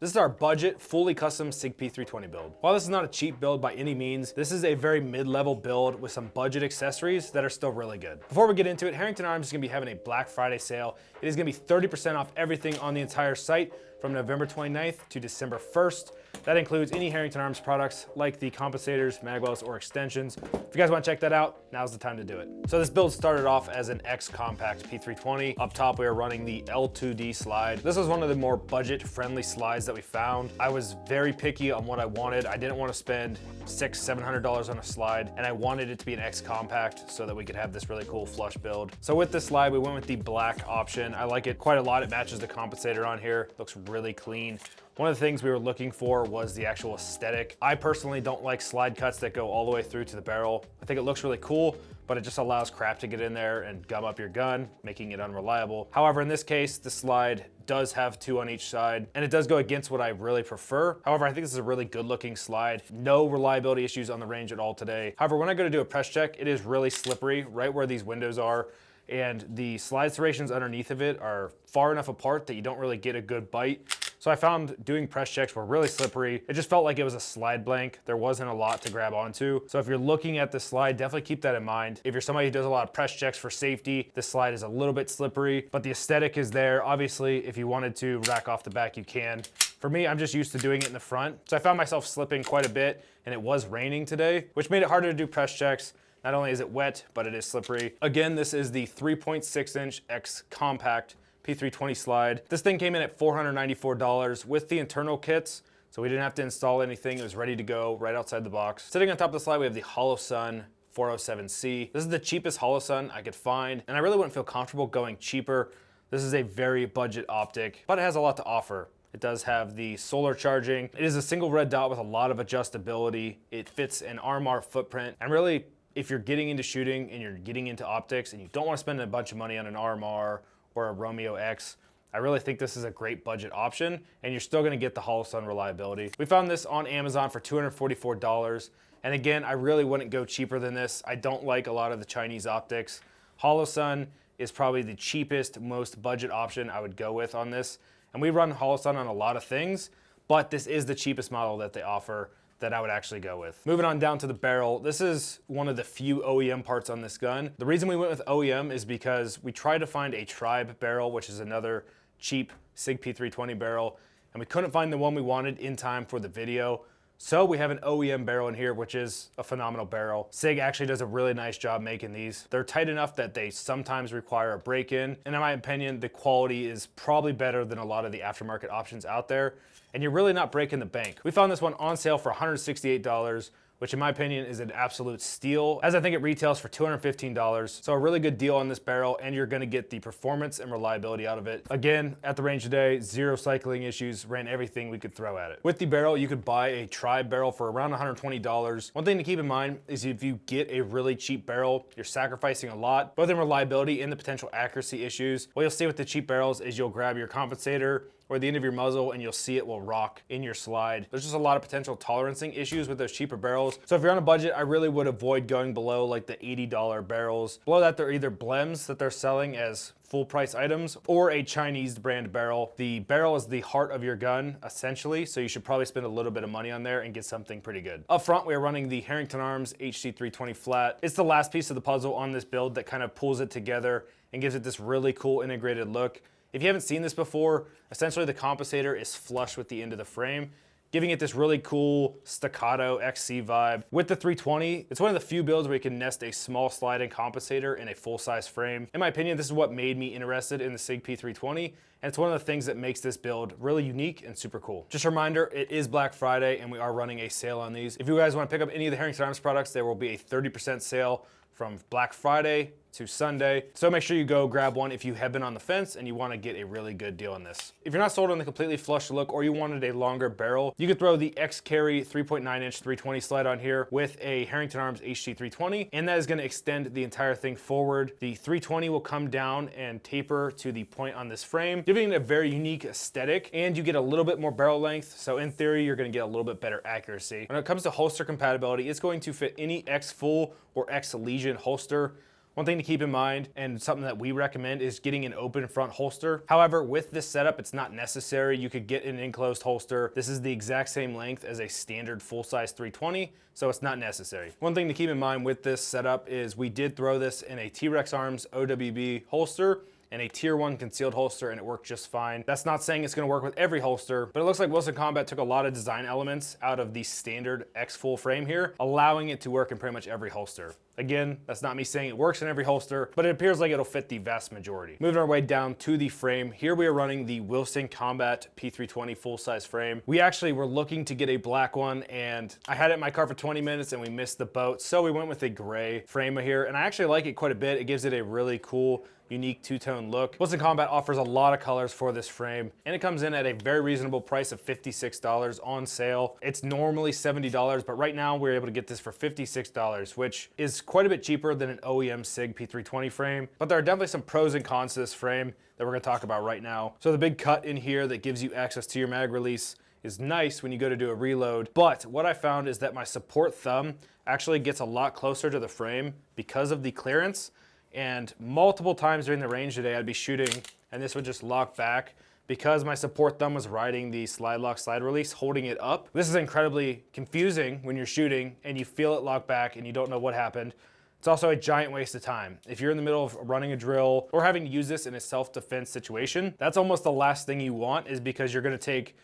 This is our budget, fully custom Sig P320 build. While this is not a cheap build by any means, this is a very mid-level build with some budget accessories that are still really good. Before we get into it, Herrington Arms is gonna be having a Black Friday sale. It is gonna be 30% off everything on the entire site from November 29th to December 1st. That includes any Herrington Arms products like the compensators, magwells, or extensions. If you guys want to check that out, now's the time to do it. So this build started off as an X-Compact P320. Up top, we are running the L2D slide. This was one of the more budget-friendly slides that we found. I was very picky on what I wanted. I didn't want to spend $600–700 on a slide, and I wanted it to be an X-Compact so that we could have this really cool flush build. So with this slide, we went with the black option. I like it quite a lot. It matches the compensator on here. Looks really clean. One of the things we were looking for was the actual aesthetic. I personally don't like slide cuts that go all the way through to the barrel. I think it looks really cool, but it just allows crap to get in there and gum up your gun, making it unreliable. However, in this case, the slide does have 2 on each side, and it does go against what I really prefer. However, I think this is a really good looking slide. No reliability issues on the range at all today. However, when I go to do a press check, it is really slippery right where these windows are, and the slide serrations underneath of it are far enough apart that you don't really get a good bite. So I found doing press checks were really slippery. It just felt like it was a slide blank. There wasn't a lot to grab onto. So if you're looking at the slide, definitely keep that in mind. If you're somebody who does a lot of press checks for safety, this slide is a little bit slippery, but the aesthetic is there. Obviously, if you wanted to rack off the back, you can. For me, I'm just used to doing it in the front. So I found myself slipping quite a bit, and it was raining today, which made it harder to do press checks. Not only is it wet, but it is slippery. Again, this is the 3.6-inch X-Compact P320 slide. This thing came in at $494 with the internal kits, so we didn't have to install anything. It was ready to go right outside the box. Sitting on top of the slide, we have the Holosun 407C. This is the cheapest Holosun I could find, and I really wouldn't feel comfortable going cheaper. This is a very budget optic, but it has a lot to offer. It does have the solar charging. It is a single red dot with a lot of adjustability. It fits an RMR footprint, and really, if you're getting into shooting and you're getting into optics and you don't want to spend a bunch of money on an RMR or a Romeo X, I really think this is a great budget option, and you're still gonna get the Holosun reliability. We found this on Amazon for $244, and again, I really wouldn't go cheaper than this. I don't like a lot of the Chinese optics. Holosun is probably the cheapest, most budget option I would go with on this, and we run Holosun on a lot of things, but this is the cheapest model that they offer that I would actually go with. Moving on down to the barrel, this is one of the few OEM parts on this gun. The reason we went with OEM is because we tried to find a Tribe barrel, which is another cheap Sig P320 barrel, and we couldn't find the one we wanted in time for the video. So we have an OEM barrel in here, which is a phenomenal barrel. Sig actually does a really nice job making these. They're tight enough that they sometimes require a break-in, and in my opinion, the quality is probably better than a lot of the aftermarket options out there, and you're really not breaking the bank. We found this one on sale for $168, which in my opinion is an absolute steal, as I think it retails for $215. So a really good deal on this barrel, and you're gonna get the performance and reliability out of it. Again, at the range today, 0 cycling issues, ran everything we could throw at it. With the barrel, you could buy a Tribe barrel for around $120. One thing to keep in mind is if you get a really cheap barrel, you're sacrificing a lot, both in reliability and the potential accuracy issues. What you'll see with the cheap barrels is you'll grab your compensator or the end of your muzzle and you'll see it will rock in your slide. There's just a lot of potential tolerancing issues with those cheaper barrels. So if you're on a budget, I really would avoid going below like the $80 barrels. Below that, they're either blems that they're selling as full price items or a Chinese brand barrel. The barrel is the heart of your gun, essentially, so you should probably spend a little bit of money on there and get something pretty good. Up front, we are running the Herrington Arms HC320 flat. It's the last piece of the puzzle on this build that kind of pulls it together and gives it this really cool integrated look. If you haven't seen this before, essentially the compensator is flush with the end of the frame, giving it this really cool staccato XC vibe. With the 320, it's one of the few builds where you can nest a small sliding compensator in a full-size frame. In my opinion, this is what made me interested in the Sig P320, and it's one of the things that makes this build really unique and super cool. Just a reminder, it is Black Friday, and we are running a sale on these. If you guys want to pick up any of the Herrington Arms products, there will be a 30% sale from Black Friday to Sunday. So make sure you go grab one if you have been on the fence and you want to get a really good deal on this. If you're not sold on the completely flush look or you wanted a longer barrel, you could throw the X-Carry 3.9-inch 320 slide on here with a Herrington Arms HC320, and that is going to extend the entire thing forward. The 320 will come down and taper to the point on this frame, giving it a very unique aesthetic, and you get a little bit more barrel length, so in theory, you're going to get a little bit better accuracy. When it comes to holster compatibility, it's going to fit any X Full or X Legion holster. One thing to keep in mind, and something that we recommend, is getting an open front holster. However, with this setup, it's not necessary. You could get an enclosed holster. This is the exact same length as a standard full-size 320, so it's not necessary. One thing to keep in mind with this setup is we did throw this in a T-Rex Arms OWB holster and a tier 1 concealed holster, and it worked just fine. That's not saying it's gonna work with every holster, but it looks like Wilson Combat took a lot of design elements out of the standard X full frame here, allowing it to work in pretty much every holster. Again, that's not me saying it works in every holster, but it appears like it'll fit the vast majority. Moving our way down to the frame, here we are running the Wilson Combat P320 full-size frame. We actually were looking to get a black one, and I had it in my car for 20 minutes and we missed the boat, so we went with a gray frame here, and I actually like it quite a bit. It gives it a really cool, unique two-tone look. Wilson Combat offers a lot of colors for this frame, and it comes in at a very reasonable price of $56 on sale. It's normally $70, but right now we're able to get this for $56, which is quite a bit cheaper than an OEM Sig P320 frame. But there are definitely some pros and cons to this frame that we're gonna talk about right now. So the big cut in here that gives you access to your mag release is nice when you go to do a reload, but what I found is that my support thumb actually gets a lot closer to the frame because of the clearance. And multiple times during the range today, I'd be shooting and this would just lock back because my support thumb was riding the slide lock slide release, holding it up. This is incredibly confusing when you're shooting and you feel it lock back and you don't know what happened. It's also a giant waste of time. If you're in the middle of running a drill or having to use this in a self-defense situation, that's almost the last thing you want, is because you're gonna take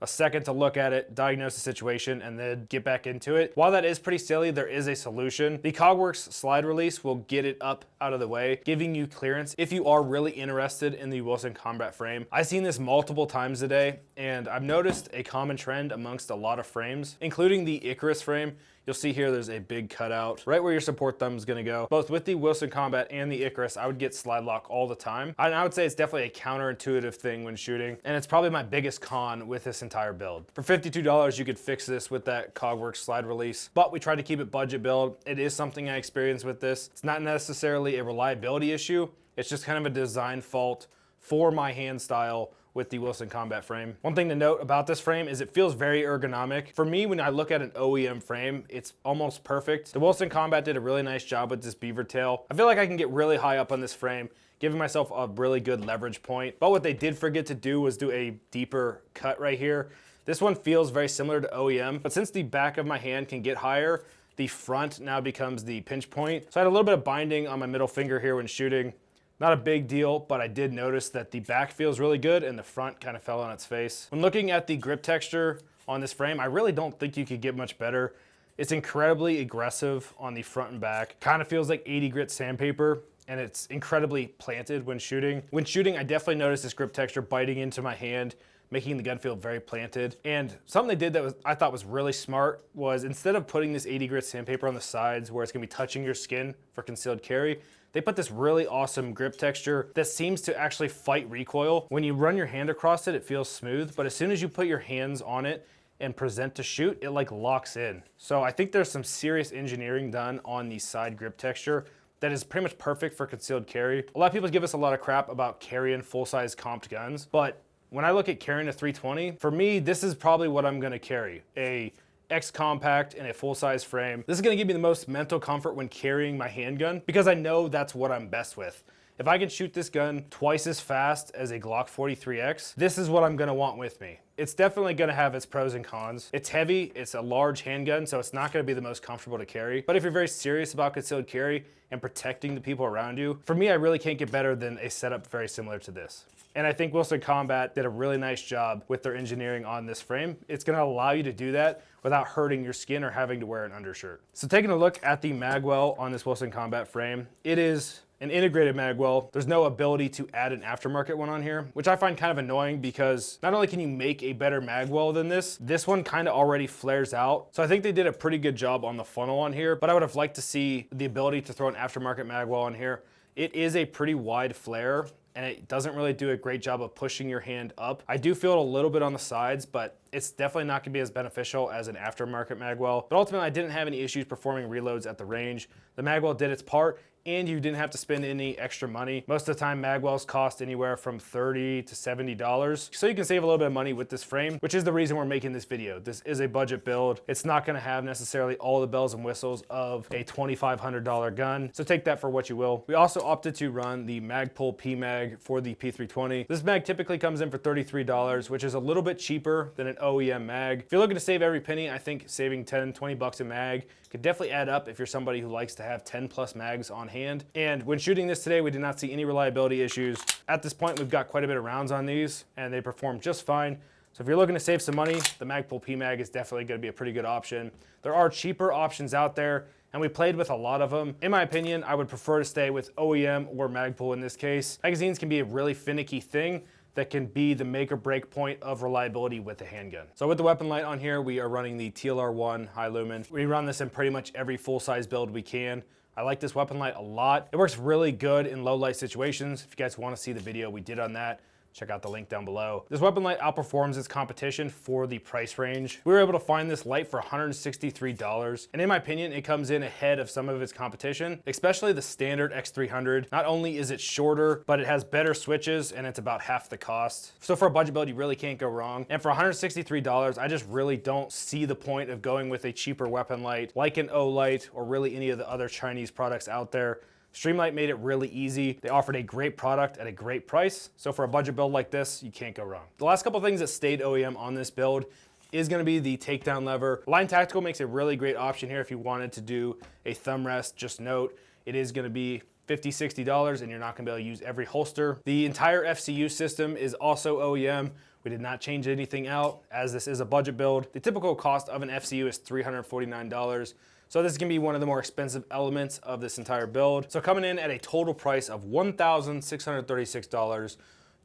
a second to look at it, diagnose the situation, and then get back into it. While that is pretty silly, there is a solution. The Cogworks slide release will get it up out of the way, giving you clearance if you are really interested in the Wilson Combat frame. I've seen this multiple times today, and I've noticed a common trend amongst a lot of frames, including the Icarus frame. You'll see here there's a big cutout right where your support thumb is gonna go. Both with the Wilson Combat and the Icarus, I would get slide lock all the time. And I would say it's definitely a counterintuitive thing when shooting, and it's probably my biggest con with this entire build. For $52, you could fix this with that Cogworks slide release, but we tried to keep it budget build. It is something I experienced with this. It's not necessarily a reliability issue. It's just kind of a design fault for my hand style with the Wilson Combat frame. One thing to note about this frame is it feels very ergonomic. For me, when I look at an OEM frame, it's almost perfect. The Wilson Combat did a really nice job with this beaver tail. I feel like I can get really high up on this frame, giving myself a really good leverage point. But what they did forget to do was do a deeper cut right here. This one feels very similar to OEM, but since the back of my hand can get higher, the front now becomes the pinch point. So I had a little bit of binding on my middle finger here when shooting. Not a big deal, but I did notice that the back feels really good and the front kind of fell on its face. When looking at the grip texture on this frame, I really don't think you could get much better. It's incredibly aggressive on the front and back. Kind of feels like 80 grit sandpaper, and it's incredibly planted when shooting. When shooting, I definitely noticed this grip texture biting into my hand, making the gun feel very planted. And something they did that I thought was really smart was, instead of putting this 80 grit sandpaper on the sides where it's gonna be touching your skin for concealed carry, they put this really awesome grip texture that seems to actually fight recoil. When you run your hand across it, it feels smooth, but as soon as you put your hands on it and present to shoot, it like locks in. So I think there's some serious engineering done on the side grip texture that is pretty much perfect for concealed carry. A lot of people give us a lot of crap about carrying full-size comped guns, but when I look at carrying a 320, for me, this is probably what I'm gonna carry. A X compact in a full-size frame. This is gonna give me the most mental comfort when carrying my handgun because I know that's what I'm best with. If I can shoot this gun twice as fast as a Glock 43X, this is what I'm gonna want with me. It's definitely gonna have its pros and cons. It's heavy, it's a large handgun, so it's not gonna be the most comfortable to carry. But if you're very serious about concealed carry and protecting the people around you, for me, I really can't get better than a setup very similar to this. And I think Wilson Combat did a really nice job with their engineering on this frame. It's gonna allow you to do that without hurting your skin or having to wear an undershirt. So taking a look at the Magwell on this Wilson Combat frame, it is an integrated Magwell. There's no ability to add an aftermarket one on here, which I find kind of annoying because not only can you make a better Magwell than this one kind of already flares out. So I think they did a pretty good job on the funnel on here, but I would have liked to see the ability to throw an aftermarket Magwell on here. It is a pretty wide flare, and it doesn't really do a great job of pushing your hand up. I do feel it a little bit on the sides, but it's definitely not gonna be as beneficial as an aftermarket Magwell. But ultimately, I didn't have any issues performing reloads at the range. The Magwell did its part, and you didn't have to spend any extra money. Most of the time, Magwells cost anywhere from $30 to $70. So you can save a little bit of money with this frame, which is the reason we're making this video. This is a budget build. It's not gonna have necessarily all the bells and whistles of a $2,500 gun. So take that for what you will. We also opted to run the Magpul PMag for the P320. This mag typically comes in for $33, which is a little bit cheaper than an OEM mag. If you're looking to save every penny, I think saving 10, 20 bucks a mag could definitely add up if you're somebody who likes to have 10 plus mags on hand. And when shooting this today, we did not see any reliability issues. At this point, we've got quite a bit of rounds on these and they perform just fine. So if you're looking to save some money, the Magpul PMag is definitely gonna be a pretty good option. There are cheaper options out there, and we played with a lot of them. In my opinion, I would prefer to stay with OEM or Magpul in this case. Magazines can be a really finicky thing that can be the make or break point of reliability with a handgun. So with the weapon light on here, we are running the TLR1 high lumen. We run this in pretty much every full size build we can. I like this weapon light a lot. It works really good in low light situations. If you guys wanna see the video we did on that, check out the link down below. This weapon light outperforms its competition for the price range. We were able to find this light for $163, and in my opinion, it comes in ahead of some of its competition, especially the standard X300. Not only is it shorter, but it has better switches, and it's about half the cost. So for a budget build, you really can't go wrong. And for $163, I just really don't see the point of going with a cheaper weapon light like an Olight or really any of the other Chinese products out there. Streamlight made it really easy. They offered a great product at a great price. So for a budget build like this, you can't go wrong. The last couple things that stayed OEM on this build is gonna be the takedown lever. Line Tactical makes a really great option here if you wanted to do a thumb rest. Just note, it is gonna be $50, $60 and you're not gonna be able to use every holster. The entire FCU system is also OEM. We did not change anything out as this is a budget build. The typical cost of an FCU is $349. So this is gonna be one of the more expensive elements of this entire build. So coming in at a total price of $1,636,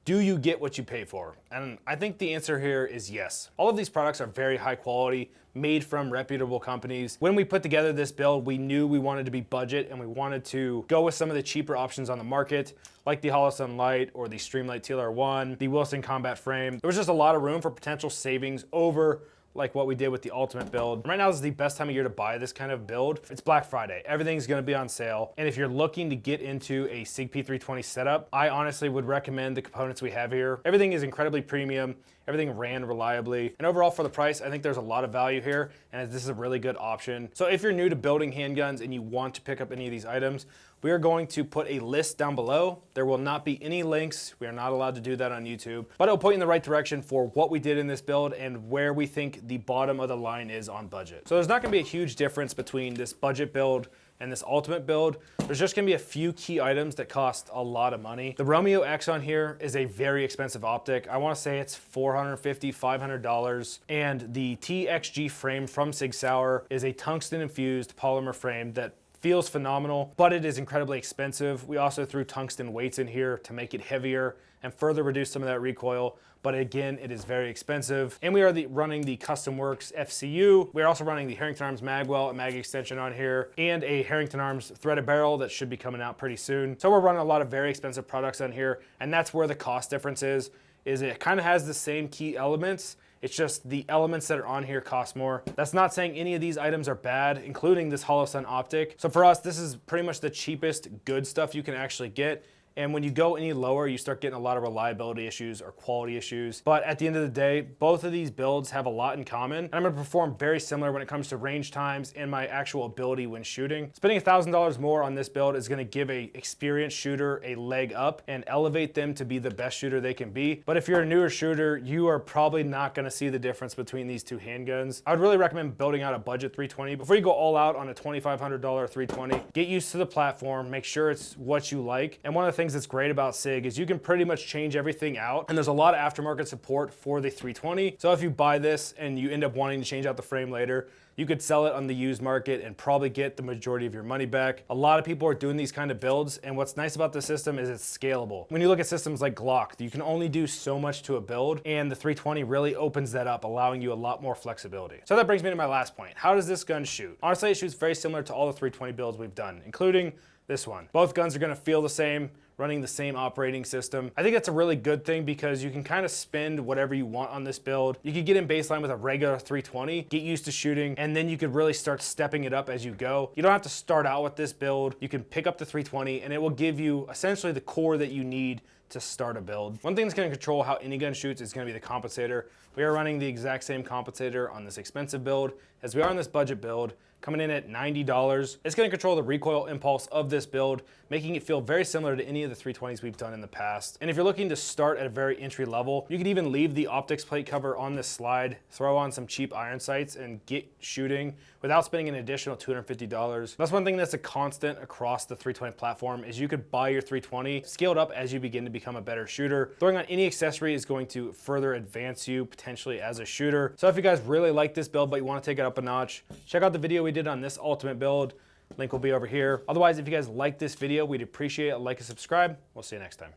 do you get what you pay for? And I think the answer here is yes. All of these products are very high quality, made from reputable companies. When we put together this build, we knew we wanted to be budget and we wanted to go with some of the cheaper options on the market, like the Holosun Light or the Streamlight TLR1, the Wilson Combat Frame. There was just a lot of room for potential savings over like what we did with the ultimate build. Right now is the best time of year to buy this kind of build. It's Black Friday. Everything's gonna be on sale. And if you're looking to get into a Sig P320 setup, I honestly would recommend the components we have here. Everything is incredibly premium. Everything ran reliably. And overall for the price, I think there's a lot of value here and this is a really good option. So if you're new to building handguns and you want to pick up any of these items, we are going to put a list down below. There will not be any links. We are not allowed to do that on YouTube, but it'll point you in the right direction for what we did in this build and where we think the bottom of the line is on budget. So there's not gonna be a huge difference between this budget build and this ultimate build. There's just gonna be a few key items that cost a lot of money. The Romeo X on here is a very expensive optic. I wanna say it's $450, $500. And the TXG frame from Sig Sauer is a tungsten infused polymer frame that feels phenomenal, but it is incredibly expensive. We also threw tungsten weights in here to make it heavier and further reduce some of that recoil. But again, it is very expensive. And we are running the Custom Works FCU. We're also running the Herrington Arms Magwell, a mag extension on here, and a Herrington Arms threaded barrel that should be coming out pretty soon. So we're running a lot of very expensive products on here, and that's where the cost difference is it kind of has the same key elements. It's just the elements that are on here cost more. That's not saying any of these items are bad, including this Holosun optic. So for us, this is pretty much the cheapest good stuff you can actually get. And when you go any lower, you start getting a lot of reliability issues or quality issues. But at the end of the day, both of these builds have a lot in common. And I'm gonna perform very similar when it comes to range times and my actual ability when shooting. Spending $1,000 more on this build is gonna give a experienced shooter a leg up and elevate them to be the best shooter they can be. But if you're a newer shooter, you are probably not gonna see the difference between these two handguns. I would really recommend building out a budget 320. Before you go all out on a $2,500 320, get used to the platform, make sure it's what you like. And one of the things that's great about Sig is you can pretty much change everything out, and there's a lot of aftermarket support for the 320. So if you buy this and you end up wanting to change out the frame later, you could sell it on the used market and probably get the majority of your money back. A lot of people are doing these kind of builds, and what's nice about the system is it's scalable. When you look at systems like Glock, you can only do so much to a build, and the 320 really opens that up, allowing you a lot more flexibility. So that brings me to my last point. How does this gun shoot? Honestly, it shoots very similar to all the 320 builds we've done, including this one. Both guns are gonna feel the same. running the same operating system. I think that's a really good thing because you can kind of spend whatever you want on this build. You could get in baseline with a regular 320, get used to shooting, and then you could really start stepping it up as you go. You don't have to start out with this build. You can pick up the 320 and it will give you essentially the core that you need to start a build. One thing that's going to control how any gun shoots is going to be the compensator. We are running the exact same compensator on this expensive build as we are on this budget build, coming in at $90. It's going to control the recoil impulse of this build, making it feel very similar to any of the 320s we've done in the past. And if you're looking to start at a very entry level, you could even leave the optics plate cover on this slide, throw on some cheap iron sights, and get shooting without spending an additional $250. That's one thing that's a constant across the 320 platform is you could buy your 320 scaled up as you begin to become a better shooter. Throwing on any accessory is going to further advance you potentially as a shooter. So if you guys really like this build but you want to take it up a notch, check out the video we did on this ultimate build. Link will be over here. Otherwise, if you guys like this video, we'd appreciate a like and subscribe. We'll see you next time.